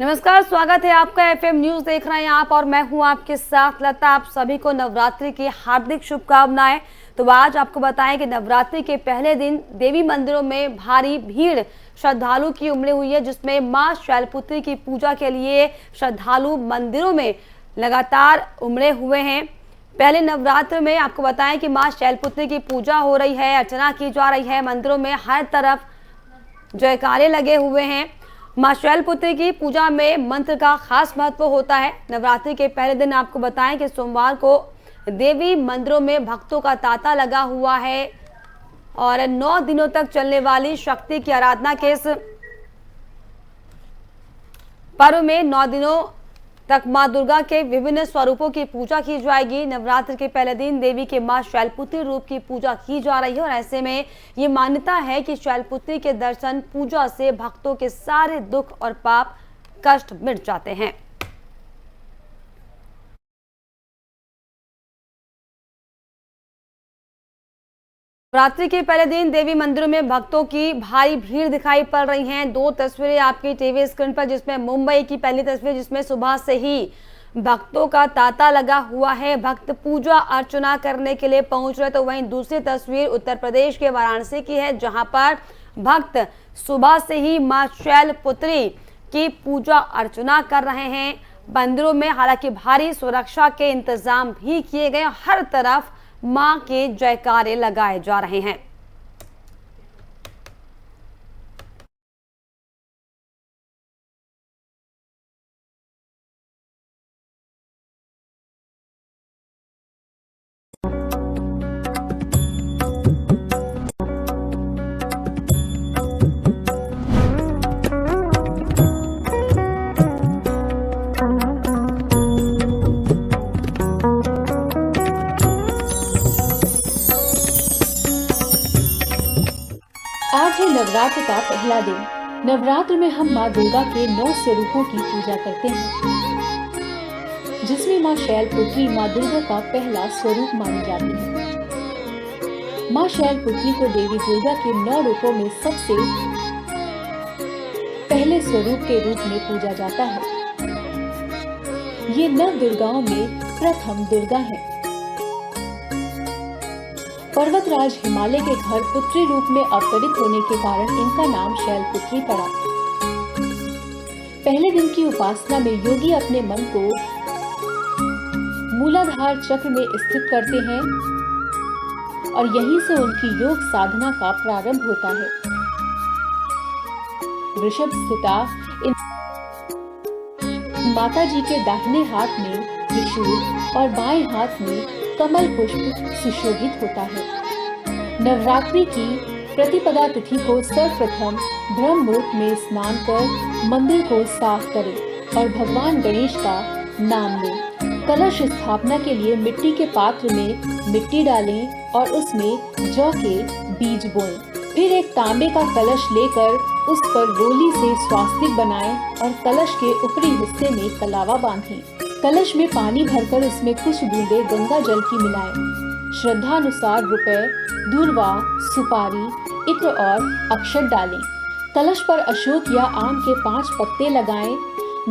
नमस्कार, स्वागत है आपका एफएम न्यूज देख रहे हैं आप और मैं हूं आपके साथ लता। आप सभी को नवरात्रि की हार्दिक शुभकामनाएं। तो आज आपको बताएं कि नवरात्रि के पहले दिन देवी मंदिरों में भारी भीड़ श्रद्धालु की उमड़ी हुई है, जिसमें मां शैलपुत्री की पूजा के लिए श्रद्धालु मंदिरों में लगातार उमड़े हुए हैं। पहले नवरात्र में आपको बताएं कि मां शैलपुत्री की पूजा हो रही है, अर्चना की जा रही है। मंदिरों में हर तरफ जयकारे लगे हुए हैं। मां शैलपुत्री की पूजा में मंत्र का खास महत्व होता है। नवरात्रि के पहले दिन आपको बताएं कि सोमवार को देवी मंदिरों में भक्तों का तांता लगा हुआ है और 9 दिनों तक चलने वाली शक्ति की आराधना के इस पर्व में 9 दिनों तक मां दुर्गा के विभिन्न स्वरूपों की पूजा की जाएगी। नवरात्र के पहले दिन देवी के मां शैलपुत्री रूप की पूजा की जा रही है और ऐसे में ये मान्यता है कि शैलपुत्री के दर्शन पूजा से भक्तों के सारे दुख और पाप कष्ट मिट जाते हैं। नवरात्रि के पहले दिन देवी मंदिरों में भक्तों की भारी भीड़ दिखाई पड़ रही हैं। 2 तस्वीरें आपकी टीवी स्क्रीन पर, जिसमें मुंबई की पहली तस्वीर जिसमें सुबह से ही भक्तों का तांता लगा हुआ है, भक्त पूजा अर्चना करने के लिए पहुंच रहे। तो वहीं दूसरी तस्वीर उत्तर प्रदेश के वाराणसी की है, जहां पर भक्त सुबह से ही मां शैलपुत्री की पूजा अर्चना कर रहे हैं। मंदिरों में हालांकि भारी सुरक्षा के इंतजाम भी किए गए, हर तरफ मां के जयकारे लगाए जा रहे हैं। आज है नवरात्र का पहला दिन। नवरात्र में हम माँ दुर्गा के 9 स्वरूपों की पूजा करते हैं, जिसमें माँ शैलपुत्री माँ दुर्गा का पहला स्वरूप मानी जाती है। माँ शैलपुत्री को देवी दुर्गा के 9 रूपों में सबसे पहले स्वरूप के रूप में पूजा जाता है। ये 9 दुर्गाओं में प्रथम दुर्गा है। पर्वतराज हिमालय के घर पुत्री रूप में अवतरित होने के कारण इनका नाम शैलपुत्री पड़ा। पहले दिन की उपासना में योगी अपने मन को मूलाधार चक्र में स्थित करते हैं और यहीं से उनकी योग साधना का प्रारंभ होता है। वृषभ स्थिता इन माता जी के दाहिने हाथ में त्रिशूल और बाएं हाथ में कमल पुष्प सुशोभित होता है। नवरात्रि की प्रतिपदा तिथि को सर्वप्रथम ब्रह्म मुहूर्त में स्नान कर मंदिर को साफ करें और भगवान गणेश का नाम लें। कलश स्थापना के लिए मिट्टी के पात्र में मिट्टी डालें और उसमें जौ के बीज बोएं। फिर एक तांबे का कलश लेकर उस पर रोली से स्वास्तिक बनाएं और कलश के ऊपरी हिस्से में कलावा बांधें। कलश में पानी भरकर उसमें कुछ बूंदे गंगा जल की मिलाएं। श्रद्धानुसार रुपए, दूर्वा, सुपारी, इत्र और अक्षत डालें। कलश पर अशोक या आम के 5 पत्ते लगाएं।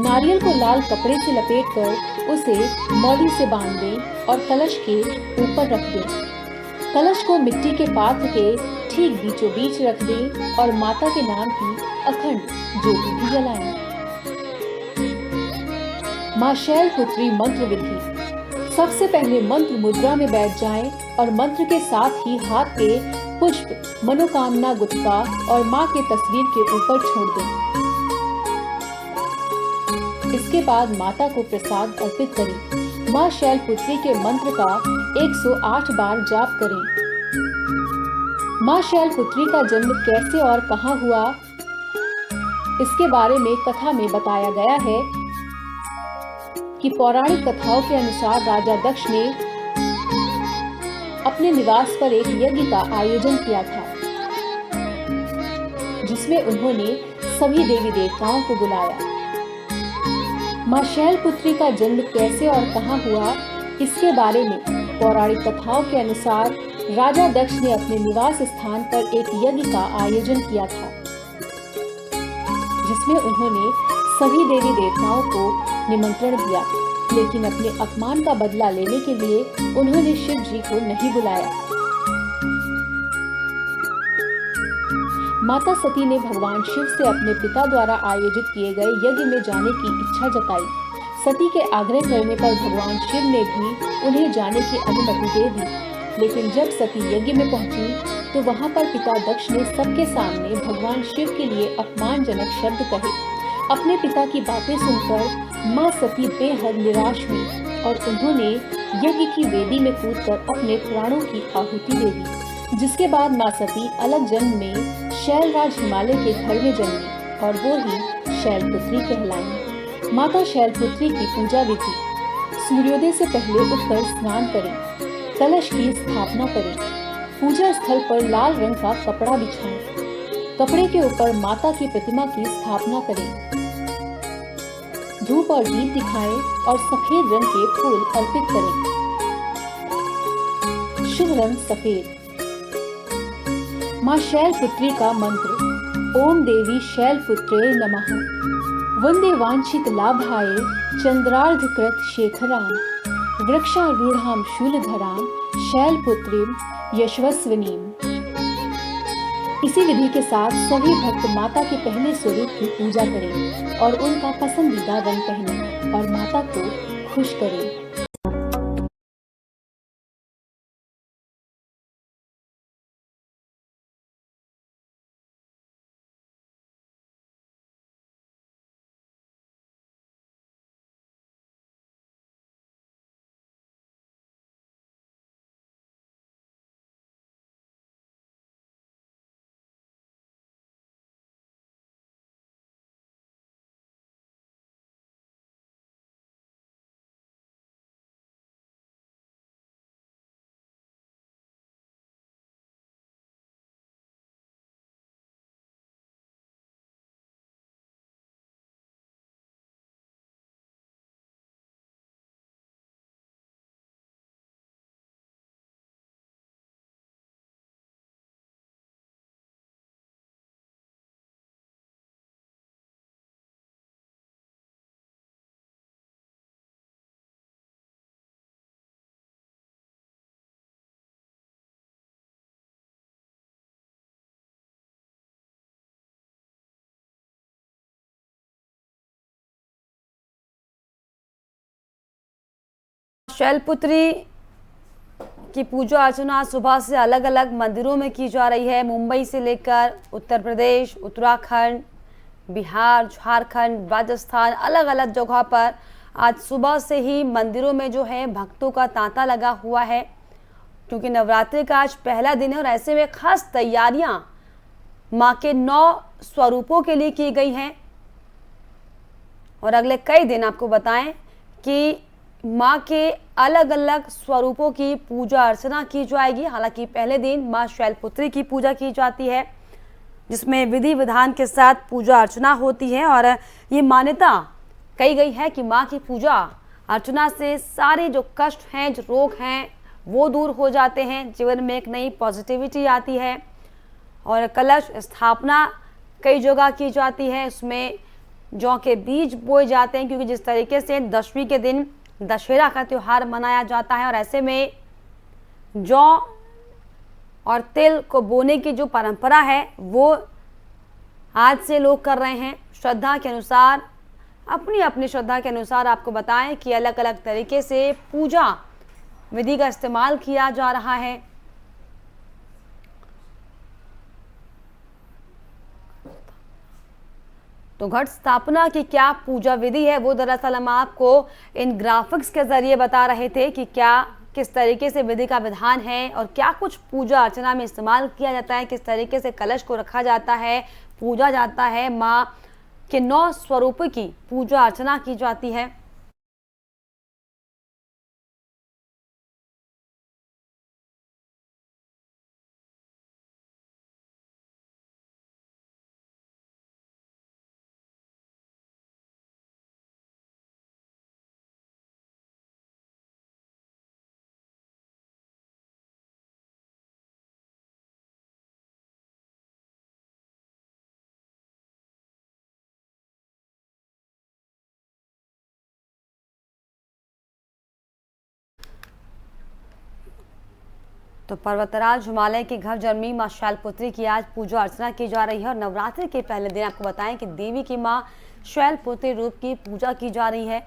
नारियल को लाल कपड़े से लपेटकर उसे मौली से बांध दें और कलश के ऊपर रख दें। कलश को मिट्टी के पात्र के ठीक बीचों बीच रख दें और माता के नाम की अखंड ज्योति भी जलाएं। मां शैलपुत्री मंत्र विधि। सबसे पहले मंत्र मुद्रा में बैठ जाएं और मंत्र के साथ ही हाथ पे पुष्प, मनोकामना गुटका और मां के तस्वीर के ऊपर छोड़ दें। इसके बाद माता को प्रसाद अर्पित करें। मां शैलपुत्री के मंत्र का 108 बार जाप करें। मां शैलपुत्री का जन्म कैसे और कहां हुआ, इसके बारे में कथा में बताया गया है कि पौराणिक कथाओं के अनुसार राजा दक्ष ने अपने निवास पर एक यज्ञ का आयोजन किया था, जिसमें उन्होंने सभी देवी देवताओं को बुलाया। मां शैलपुत्री का जन्म कैसे और कहां हुआ, इसके बारे में पौराणिक कथाओं के अनुसार राजा दक्ष ने अपने निवास स्थान पर एक यज्ञ का आयोजन किया था, जिसमें उन्होंने सभी देवी देवताओं को निमंत्रण दिया, लेकिन अपने अपमान का बदला लेने के लिए उन्होंने शिव जी को नहीं बुलाया। माता सती ने भगवान शिव से अपने पिता द्वारा आयोजित किए गए यज्ञ में जाने की इच्छा जताई। सती के आग्रह करने पर भगवान शिव ने भी उन्हें जाने की अनुमति दे दी, लेकिन जब सती यज्ञ में पहुंची तो वहां पर पिता दक्ष ने सबके सामने भगवान शिव के लिए अपमानजनक शब्द कहे। अपने पिता की बातें सुनकर मां सती बेहद निराश हुई और उन्होंने यज्ञ की वेदी में कूदकर अपने प्राणों की आहुति दे दी, जिसके बाद मां सती अलग जन्म में शैलराज हिमालय के घर में जन्मी और वो ही शैलपुत्री कहलाई। माता शैलपुत्री की पूजा विधि: सूर्योदय से पहले उठकर स्नान करें, कलश की स्थापना करें, पूजा स्थल पर लाल रंग का कपड़ा बिछाएं, कपड़े के ऊपर माता की प्रतिमा की स्थापना करें, धूप और दीप दिखाएं और सफेद रंग के फूल अर्पित करें। शुभ रंग सफेद। मां शैलपुत्री का मंत्र: ओम देवी शैलपुत्रे नमः। वंदे वांछित लाभाय चंद्रार्धकृत शेखरां वृक्षारूढ़ां शूलधरां शैलपुत्रीं यशस्विनीं। इसी विधि के साथ सभी भक्त माता के पहले स्वरूप की पूजा करें और उनका पसंदीदा रंग पहनें और माता को खुश करें। शैलपुत्री की पूजा अर्चना सुबह से अलग अलग मंदिरों में की जा रही है। मुंबई से लेकर उत्तर प्रदेश, उत्तराखंड, बिहार, झारखंड, राजस्थान, अलग अलग जगह पर आज सुबह से ही मंदिरों में जो है भक्तों का तांता लगा हुआ है, क्योंकि नवरात्रि का आज पहला दिन है और ऐसे में खास तैयारियां मां के 9 स्वरूपों के लिए की गई हैं और अगले कई दिन आपको बताएं कि मां के अलग अलग स्वरूपों की पूजा अर्चना की जाएगी। हालांकि पहले दिन मां शैलपुत्री की पूजा की जाती है, जिसमें विधि विधान के साथ पूजा अर्चना होती है और ये मान्यता कही गई है कि मां की पूजा अर्चना से सारे जो कष्ट हैं, जो रोग हैं, वो दूर हो जाते हैं, जीवन में एक नई पॉजिटिविटी आती है। और कलश स्थापना कई जगह की जाती है, उसमें जौ के बीज बोए जाते हैं, क्योंकि जिस तरीके से दशमी के दिन दशहरा का त्यौहार मनाया जाता है और ऐसे में जौ और तिल को बोने की जो परंपरा है वो आज से लोग कर रहे हैं। श्रद्धा के अनुसार, अपनी अपनी श्रद्धा के अनुसार आपको बताएं कि अलग अलग तरीके से पूजा विधि का इस्तेमाल किया जा रहा है। तो घट स्थापना की क्या पूजा विधि है वो दरअसल हम आपको इन ग्राफिक्स के जरिए बता रहे थे कि क्या किस तरीके से विधि का विधान है और क्या कुछ पूजा अर्चना में इस्तेमाल किया जाता है, किस तरीके से कलश को रखा जाता है, पूजा जाता है, माँ के 9 स्वरूपों की पूजा अर्चना की जाती है। तो पर्वतराज हिमालय के घर जन्मी मां शैलपुत्री की आज पूजा अर्चना की जा रही है और नवरात्रि के पहले दिन आपको बताएं कि देवी की मां शैलपुत्री रूप की पूजा की जा रही है।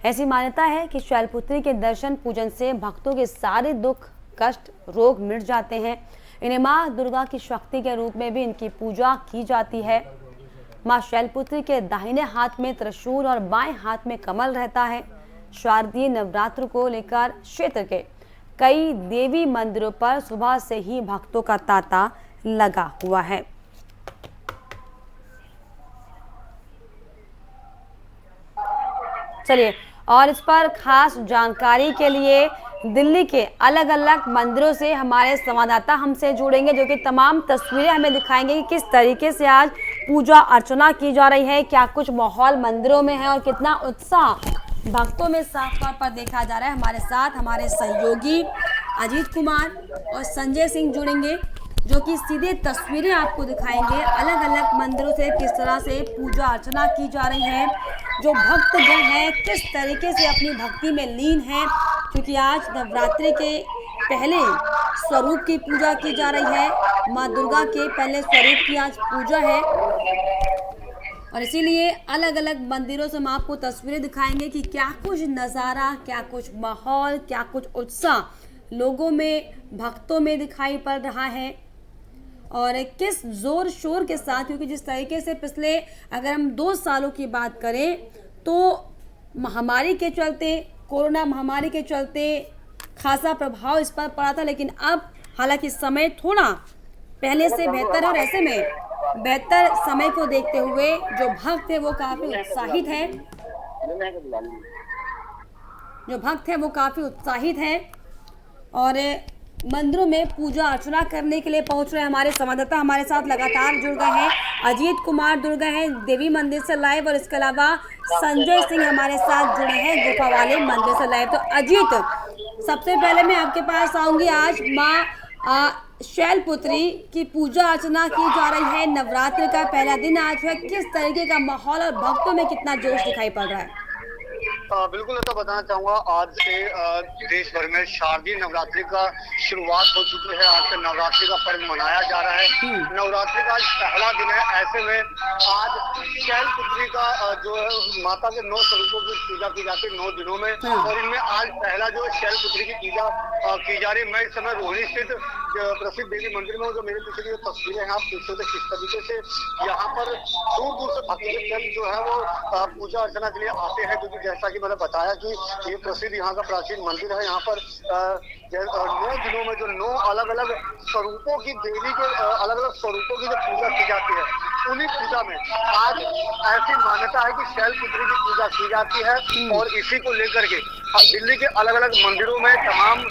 ऐसी मान्यता है कि शैलपुत्री के दर्शन पूजन से भक्तों के सारे दुख कष्ट रोग मिट जाते हैं। इन्हें मां दुर्गा की शक्ति के रूप में भी इनकी पूजा की जाती है। मां शैलपुत्री के दाहिने हाथ में त्रिशूल और बाएं हाथ में कमल रहता है। शारदीय नवरात्र को लेकर क्षेत्र के कई देवी मंदिरों पर सुबह से ही भक्तों का तांता लगा हुआ है। चलिए, और इस पर खास जानकारी के लिए दिल्ली के अलग अलग मंदिरों से हमारे संवाददाता हमसे जुड़ेंगे, जो कि तमाम तस्वीरें हमें दिखाएंगे कि किस तरीके से आज पूजा अर्चना की जा रही है, क्या कुछ माहौल मंदिरों में है और कितना उत्साह भक्तों में साफ तौर पर देखा जा रहा है। हमारे साथ हमारे सहयोगी अजीत कुमार और संजय सिंह जुड़ेंगे, जो कि सीधे तस्वीरें आपको दिखाएंगे अलग अलग मंदिरों से किस तरह से पूजा अर्चना की जा रही है, जो भक्तगण हैं किस तरीके से अपनी भक्ति में लीन हैं, क्योंकि आज नवरात्रि के पहले स्वरूप की पूजा की जा रही है। माँ दुर्गा के पहले स्वरूप की आज पूजा है और इसीलिए अलग अलग मंदिरों से हम आपको तस्वीरें दिखाएंगे कि क्या कुछ नज़ारा, क्या कुछ माहौल, क्या कुछ उत्साह लोगों में भक्तों में दिखाई पड़ रहा है और किस जोर शोर के साथ, क्योंकि जिस तरीके से पिछले अगर हम 2 सालों की बात करें तो महामारी के चलते, कोरोना महामारी के चलते खासा प्रभाव इस पर पड़ा था, लेकिन अब हालांकि समय थोड़ा पहले से बेहतर है और ऐसे में बेहतर समय को देखते हुए जो भक्त है वो काफी उत्साहित है, और मंदिरों में पूजा अर्चना करने के लिए पहुंच रहे हैं। हमारे संवाददाता हमारे साथ लगातार जुड़ गए हैं। अजीत कुमार जुड़ गए हैं देवी मंदिर से लाइव, और इसके अलावा संजय सिंह हमारे साथ जुड़े हैं गुफा वाले मंदिर से लाइव। तो अजीत, सबसे पहले मैं आपके पास आऊंगी। आज माँ शैलपुत्री की पूजा अर्चना की जा रही है, नवरात्र का पहला दिन आज है, किस तरीके का माहौल और भक्तों में कितना जोश दिखाई पड़ रहा है? बिल्कुल, ऐसा बताना चाहूंगा, आज से देश भर में शारदीय नवरात्रि का शुरुआत हो चुकी है। आज से नवरात्रि का पर्व मनाया जा रहा है। नवरात्रि का आज पहला दिन है। ऐसे में आज शैलपुत्री का जो है माता के 9 स्वरूपों की पूजा की जाती है 9 दिनों में, और इनमें आज पहला जो है शैलपुत्री की पूजा की जा रही है। मैं इस समय रोहिणी स्थित प्रसिद्ध देवी मंदिर में हूँ। जो मेरे पीछे की तस्वीरें हैं आप देख सकते किस तरीके से यहाँ पर दूर दूर से भक्तजन जो है वो पूजा अर्चना के लिए आते हैं, क्योंकि जैसा कि मैंने बताया कि ये प्रसिद्ध यहाँ का प्राचीन मंदिर है। यहाँ पर 9 दिनों में जो 9 अलग अलग स्वरूपों की देवी के अलग अलग स्वरूपों की जो पूजा की जाती है, उन्हीं पूजा में आज ऐसी मान्यता है कि शैलपुत्री की पूजा की जाती है, और इसी को लेकर के दिल्ली के अलग अलग मंदिरों में तमाम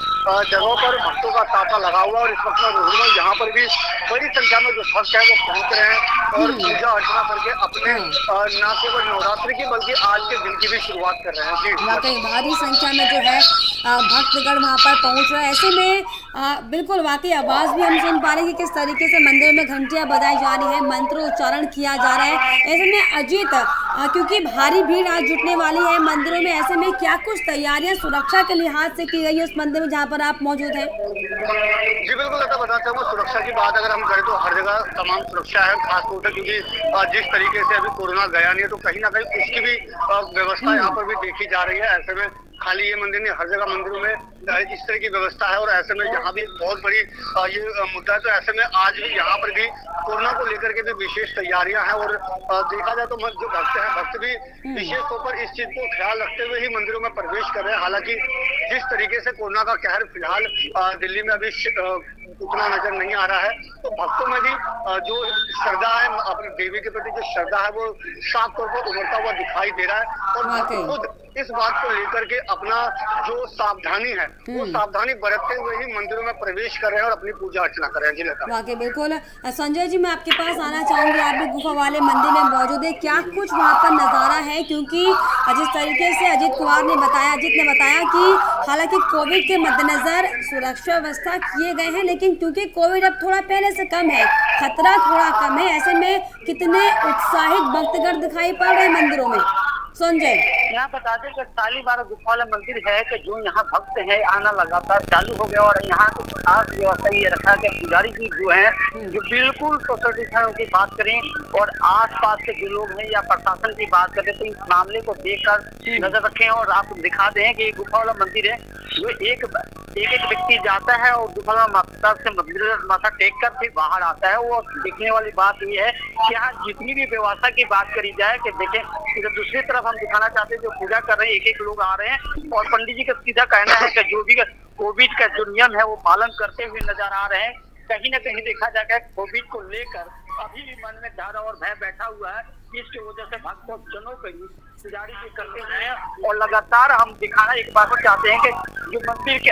जगहों पर भक्तों का तांता लगा हुआ, और इस वक्त मैं रोहिणी में यहाँ पर भी बड़ी संख्या में जो भक्त है वो पहुंच रहे हैं और पूजा अर्चना करके अपने न केवल नवरात्रि की बल्कि आज के दिन की भी शुरुआत कर रहे हैं। जी, वाकई भारी संख्या में जो है भक्तगण वहाँ पर पहुँच रहे हैं। ऐसे में बिल्कुल वाकई आवाज़ भी हम सुन पा रहे हैं कि किस तरीके से मंदिर में घंटियाँ बजाई जा रही है, मंत्रोच्चारण किया जा रहा है। ऐसे में अजीत, क्योंकि भारी भीड़ आज जुटने वाली है मंदिरों में, ऐसे में क्या कुछ तैयारियां सुरक्षा के लिहाज से की गई है उस मंदिर में जहाँ पर आप मौजूद हैं? जी बिल्कुल, ऐसा बताना चाहूँगा। सुरक्षा की बात अगर हम करें तो हर जगह तमाम सुरक्षा है, खासतौर पर क्योंकि जिस तरीके से अभी कोरोना गया नहीं है तो कहीं ना कहीं उसकी भी व्यवस्था यहाँ पर भी देखी जा रही है। ऐसे में खाली ये मंदिर नहीं, हर जगह मंदिरों में इस तरह की व्यवस्था है, और ऐसे में यहाँ भी बहुत बड़ी ये मुद्दा है। तो ऐसे में आज भी यहाँ पर भी कोरोना को लेकर के भी विशेष तैयारियां हैं, और देखा जाए तो जो भक्त भी विशेष तौर पर इस चीज को ख्याल रखते हुए ही मंदिरों में प्रवेश कर रहे हैं। हालांकि जिस तरीके से कोरोना का कहर फिलहाल दिल्ली में अभी उतना नजर नहीं आ रहा है, तो भक्तों में भी जो श्रद्धा है अपनी देवी के प्रति, जो श्रद्धा है वो साफ तौर पर उभरता हुआ दिखाई दे रहा है, और खुद इस बात को लेकर के अपना जो सावधानी है वो सावधानी बरतते हुए ही मंदिरों में प्रवेश कर रहे हैं और अपनी पूजा अर्चना कर रहे हैं। जी लता, वाकई बिल्कुल। संजय जी, मैं आपके पास आना चाहूंगी, आप भी गुफा वाले मंदिर में मौजूद है, क्या कुछ वहाँ पर नज़ारा है? क्योंकि जिस तरीके से अजीत ने बताया कि हालांकि कोविड के मद्देनजर सुरक्षा व्यवस्था किए गए हैं, लेकिन क्योंकि कोविड अब थोड़ा पहले से कम है, खतरा थोड़ा कम है, ऐसे में कितने उत्साहित भक्तगण दिखाई पड़ रहे हैं मंदिरों में? संजय। यहाँ बता दें कि तालीबाड़ा गुफा वाला मंदिर है कि जो यहाँ भक्त है आना लगातार चालू हो गया और यहाँ की खास व्यवस्था ये रखा कि पुजारी जी जो है जो बिल्कुल सोसाइटी है उनकी बात करें और आसपास के जो लोग हैं या प्रशासन की बात करें तो इस मामले को देखकर नजर रखें और आप दिखा दें कि ये गुफा वाला मंदिर है जो एक व्यक्ति जाता है और गुफा माता से मंदिर माथा टेक कर फिर बाहर आता है। वो देखने वाली बात ये है कि यहाँ जितनी भी व्यवस्था की बात करी जाए कि देखें इधर दूसरी तरफ हम दिखाना चाहते हैं जो पूजा कर रहे हैं एक लोग आ रहे हैं और पंडित जी का सीधा कहना है कि जो भी कोविड का जो नियम है वो पालन करते हुए नजर आ रहे हैं। कहीं ना कहीं देखा जाएगा कोविड को लेकर अभी भी मन में डर और भय बैठा हुआ है, इसकी वजह से भक्तों जनों के पुजारी जी करते हैं और लगातार हम दिखाना एक बार को चाहते हैं कि जो मंदिर के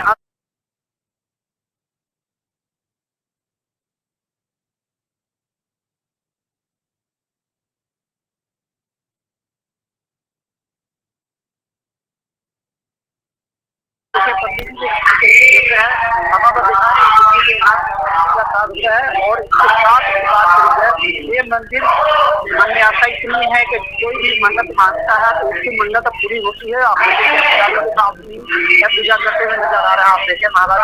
पंडित जी है और इसके साथ बात करी जाए ये मंदिर मान्यता इतनी है कि कोई भी मन्नत मांगता है तो उसकी मन्नत पूरी होती है। आप पूजा करते हुए नजर आ रहा है, आप देखें महाराज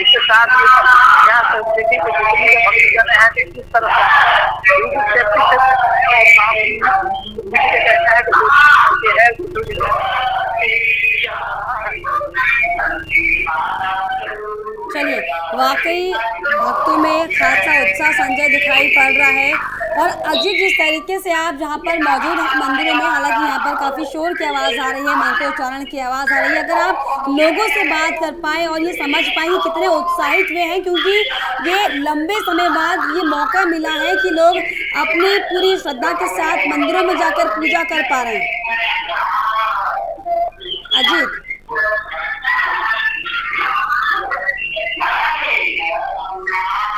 इसके साथ यहाँ संस्कृति को भक्तजन है कि किस तरह चलिए, वाकई भक्तों में खासा उत्साह संजय दिखाई पड़ रहा है। और अजीत, जिस तरीके से आप जहां पर मौजूद हैं मंदिरों में, हालांकि यहां पर काफ़ी शोर की आवाज़ आ रही है, मंत्रोच्चारण की आवाज़ आ रही है, अगर आप लोगों से बात कर पाएँ और ये समझ पाएँ कि कितने उत्साहित वे हैं, क्योंकि ये लंबे समय बाद ये मौका मिला है कि लोग अपनी पूरी श्रद्धा के साथ मंदिरों में जाकर पूजा कर पा रहे हैं। अजीत,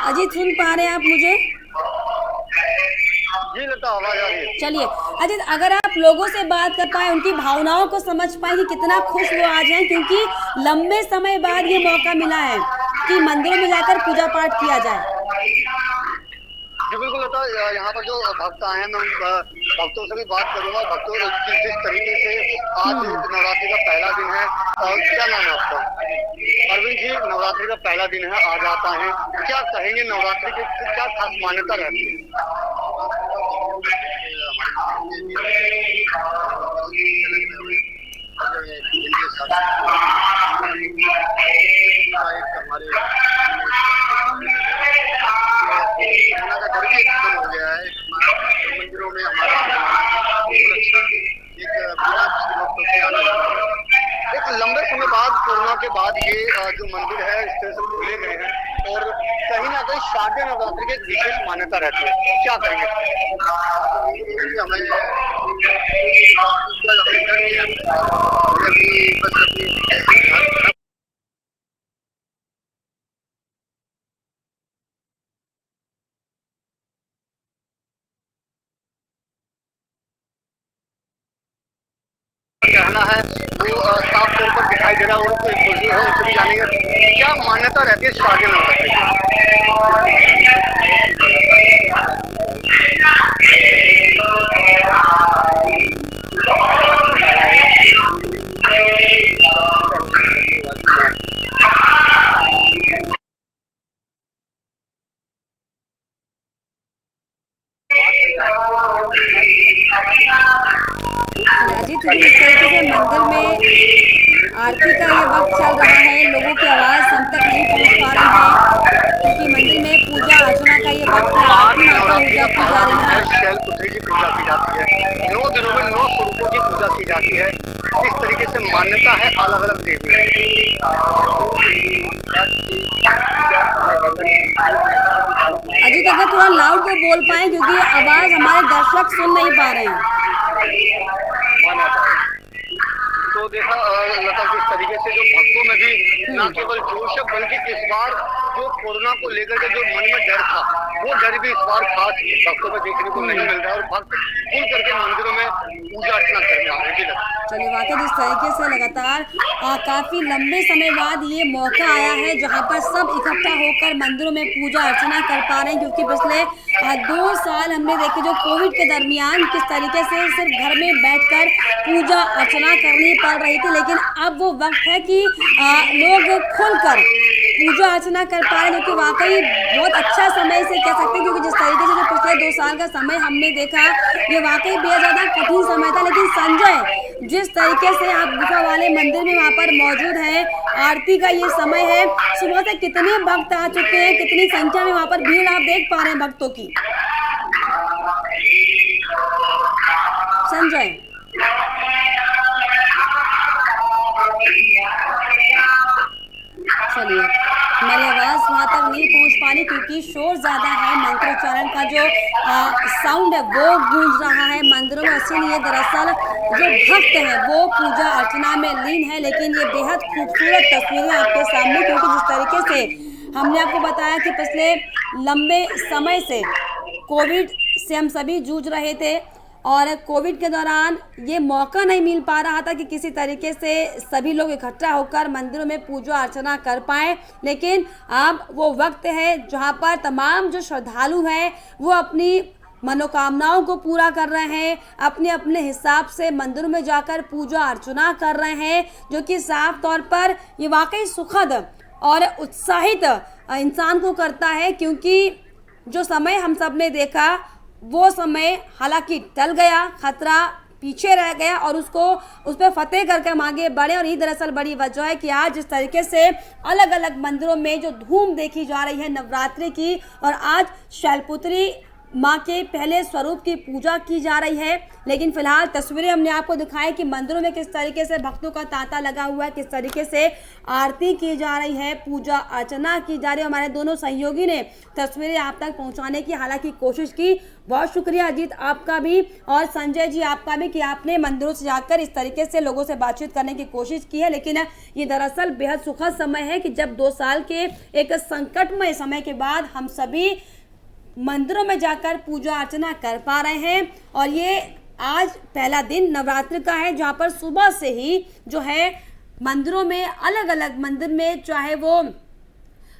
अजीत सुन पा रहे हैं आप मुझे? जी लता, आवाज आ रही है। चलिए अजीत, अगर आप लोगों से बात कर पाए, उनकी भावनाओं को समझ पाए कि कितना खुश वो आज हैं, क्योंकि लंबे समय बाद ये मौका मिला है कि मंदिरों में जाकर पूजा पाठ किया जाए। जी बिल्कुल लता, यहाँ पर जो भक्त आए हैं मैं भक्तों से भी बात करूंगा। भक्तों की जिस तरीके से आज नवरात्रि का पहला दिन है, क्या नाम है आपका? अरविंद जी, नवरात्रि का पहला दिन है, आज आता है, क्या कहेंगे नवरात्रि की क्या खास मान्यता रहती है? हो गया है मंदिरों में हमारा एक लंबे समय बाद कोरोना के बाद ये जो मंदिर है इस तरह से खुले गए हैं और कहीं ना कहीं शारदीय नवरात्रि की एक विशेष मान्यता रहती है, क्या कहेंगे? कहना है वो साफ तौर पर दिखाई दे रहा है, उनको खुशी है, उनसे भी जानेंगे क्या मान्यता रहती है शारदीय नवरात्रि की। अजीत, जिस तरीके से मंदिर में आरती का ये वक्त चल रहा है, लोगों की आवाज़ हम तक नहीं पहुंच पा रही है, क्योंकि मंदिर में पूजा अर्चना का ये वक्त है, आरती माता पूजा की जा रही है। शैलपुत्री की पूजा की जाती है, 9 दिनों में 9 स्वरूपों की पूजा की जाती है। इस तरीके से मान्यता है अलग अलग देवी। अजीत, अगर थोड़ा लाउड को बोल पाए, क्योंकि आवाज़ हमारे दर्शक सुन नहीं पा रहे हैं। तो देखा लता, किस तरीके से जो भक्तों में भी न केवल जोश है बल्कि इस बार जो कोरोना को लेकर के जो मन में डर था वो डर भी इस बार खास भक्तों में देखने को नहीं मिल रहा है और भक्त खुल करके मंदिरों में पूजा अर्चना करने आ रहे हैं। चलिए, वाकई जिस तरीके से लगातार काफी लंबे समय बाद ये मौका आया है जहां पर सब इकट्ठा होकर मंदिरों में पूजा अर्चना कर पा रहे हैं, क्योंकि पिछले 2 साल हमने देखे जो कोविड के दरमियान किस तरीके से सिर्फ घर में बैठकर पूजा अर्चना करनी पड़ रही थी, लेकिन अब वो वक्त है कि लोग खुलकर पूजा अर्चना कर पा रहे हैं, जो कि वाकई बहुत अच्छा समय से कह सकते हैं, क्योंकि जिस तरीके से जो पिछले 2 साल का समय हमने देखा ये वाकई बेहद ज़्यादा कठिन समय था। लेकिन संजय, जिस तरीके से आप गुफा वाले मंदिर में वहाँ पर मौजूद हैं, आरती का ये समय है, सुबह से कितने भक्त आ चुके हैं, कितनी संख्या में वहाँ पर भीड़ आप देख पा रहे हैं भक्तों की? संजय, चलिए, हमारी आवाज़ वहाँ तक नहीं पहुँच पा रही क्योंकि शोर ज़्यादा है, मंत्रोच्चारण का जो साउंड है वो गूंज रहा है मंदिरों में, इसीलिए दरअसल जो भक्त हैं वो पूजा अर्चना में लीन है। लेकिन ये बेहद खूबसूरत तस्वीरें आपके सामने, क्योंकि जिस तरीके से हमने आपको बताया कि पिछले लंबे समय से कोविड से हम सभी जूझ रहे थे और कोविड के दौरान ये मौका नहीं मिल पा रहा था कि किसी तरीके से सभी लोग इकट्ठा होकर मंदिरों में पूजा अर्चना कर पाएं। लेकिन अब वो वक्त है जहां पर तमाम जो श्रद्धालु हैं वो अपनी मनोकामनाओं को पूरा कर रहे हैं, अपने अपने हिसाब से मंदिरों में जाकर पूजा अर्चना कर रहे हैं, जो कि साफ तौर पर ये वाकई सुखद और उत्साहित इंसान को करता है। क्योंकि जो समय हम सब ने देखा वो समय हालांकि टल गया, खतरा पीछे रह गया और उस पर फतेह करके हम आगे बढ़े। और यही दरअसल बड़ी वजह है कि आज जिस तरीके से अलग अलग मंदिरों में जो धूम देखी जा रही है नवरात्रि की, और आज शैलपुत्री माँ के पहले स्वरूप की पूजा की जा रही है। लेकिन फिलहाल तस्वीरें हमने आपको दिखाई कि मंदिरों में किस तरीके से भक्तों का तांता लगा हुआ है, किस तरीके से आरती की जा रही है, पूजा अर्चना की जा रही है। हमारे दोनों सहयोगी ने तस्वीरें आप तक पहुंचाने की हालांकि कोशिश की। बहुत शुक्रिया अजीत आपका भी और संजय जी आपका भी कि आपने मंदिरों से जाकर इस तरीके से लोगों से बातचीत करने की कोशिश की है। लेकिन ये दरअसल बेहद सुखद समय है कि जब 2 साल के एक संकटमय समय के बाद हम सभी मंदिरों में जाकर पूजा अर्चना कर पा रहे हैं। और ये आज पहला दिन नवरात्रि का है जहाँ पर सुबह से ही जो है मंदिरों में अलग अलग मंदिर में, चाहे वो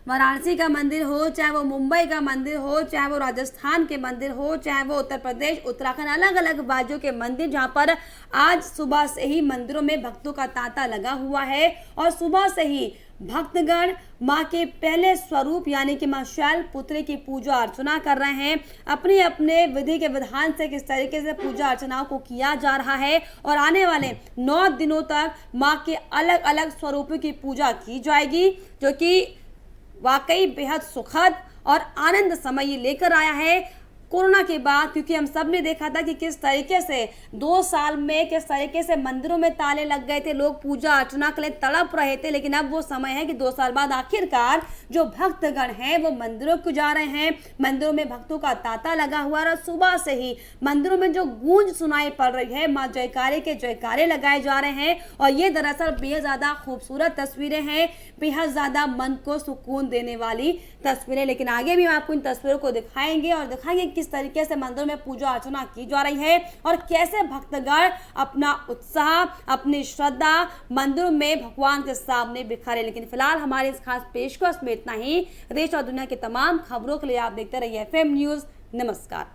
वाराणसी का मंदिर हो, चाहे वो मुंबई का मंदिर हो, चाहे वो राजस्थान के मंदिर हो, चाहे वो उत्तर प्रदेश, उत्तराखंड, अलग अलग राज्यों के मंदिर, जहाँ पर आज सुबह से ही मंदिरों में भक्तों का तांता लगा हुआ है। और सुबह से ही भक्तगण माँ के पहले स्वरूप यानी कि माँ शैलपुत्री की पूजा अर्चना कर रहे हैं। अपने अपने विधि के विधान से किस तरीके से पूजा अर्चनाओं को किया जा रहा है और आने वाले 9 दिनों तक माँ के अलग अलग स्वरूपों की पूजा की जाएगी, जो कि वाकई बेहद सुखद और आनंद समय ये लेकर आया है कोरोना के बाद। क्योंकि हम सब ने देखा था कि किस तरीके से 2 साल में किस तरीके से मंदिरों में ताले लग गए थे, लोग पूजा अर्चना के लिए तड़प रहे थे। लेकिन अब वो समय है कि 2 साल बाद आखिरकार जो भक्तगण हैं वो मंदिरों को जा रहे हैं, मंदिरों में भक्तों का तांता लगा हुआ है। और सुबह से ही मंदिरों में जो गूंज सुनाई पड़ रही है, माँ जयकारे के जयकारे लगाए जा रहे हैं। और ये दरअसल बेहद ज़्यादा खूबसूरत तस्वीरें हैं, बेहद ज़्यादा मन को सुकून देने वाली तस्वीरें। लेकिन आगे भी हम आपको इन तस्वीरों को दिखाएंगे और दिखाएंगे किस तरीके से मंदिरों में पूजा अर्चना की जा रही है और कैसे भक्तगण अपना उत्साह, अपनी श्रद्धा मंदिरों में भगवान के सामने बिखरे। लेकिन फिलहाल हमारे इस खास पेशकश में इतना ही। देश और दुनिया की तमाम खबरों के लिए आप देखते रहिए FM न्यूज़। नमस्कार।